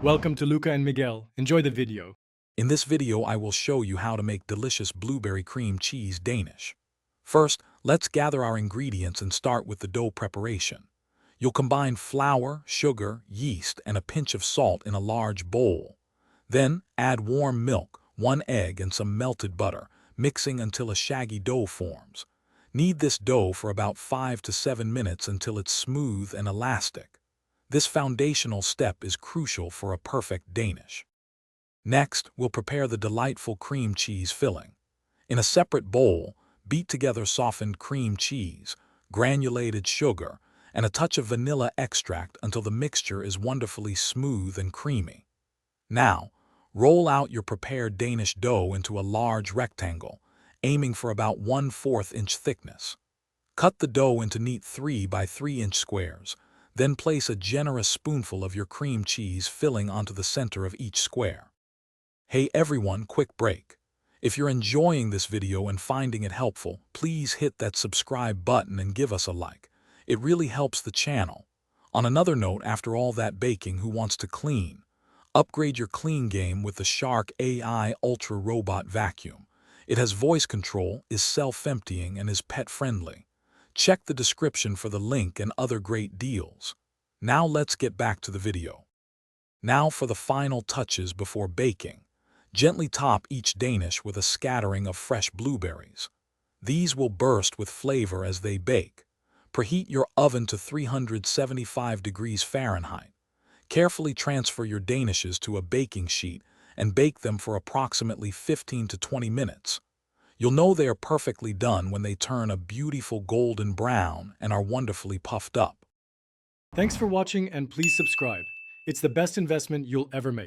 Welcome to Luca and Miguel. Enjoy the video. In this video, I will show you how to make delicious blueberry cream cheese Danish. First, let's gather our ingredients and start with the dough preparation. You'll combine flour, sugar, yeast, and a pinch of salt in a large bowl. Then, add warm milk, 1 egg, and some melted butter, mixing until a shaggy dough forms. Knead this dough for about 5 to 7 minutes until it's smooth and elastic. This foundational step is crucial for a perfect Danish. Next, we'll prepare the delightful cream cheese filling. In a separate bowl, beat together softened cream cheese, granulated sugar, and a touch of vanilla extract until the mixture is wonderfully smooth and creamy. Now, roll out your prepared Danish dough into a large rectangle, aiming for about 1/4 inch thickness. Cut the dough into neat 3 by 3 inch squares, then place a generous spoonful of your cream cheese filling onto the center of each square. Hey everyone, quick break. If you're enjoying this video and finding it helpful, please hit that subscribe button and give us a like. It really helps the channel. On another note, after all that baking, who wants to clean? Upgrade your clean game with the Shark AI Ultra Robot Vacuum. It has voice control, is self-emptying, and is pet-friendly. Check the description for the link and other great deals. Now let's get back to the video. Now for the final touches before baking. Gently top each Danish with a scattering of fresh blueberries. These will burst with flavor as they bake. Preheat your oven to 375 degrees Fahrenheit. Carefully transfer your Danishes to a baking sheet and bake them for approximately 15 to 20 minutes. You'll know they are perfectly done when they turn a beautiful golden brown and are wonderfully puffed up. Thanks for watching and please subscribe. It's the best investment you'll ever make.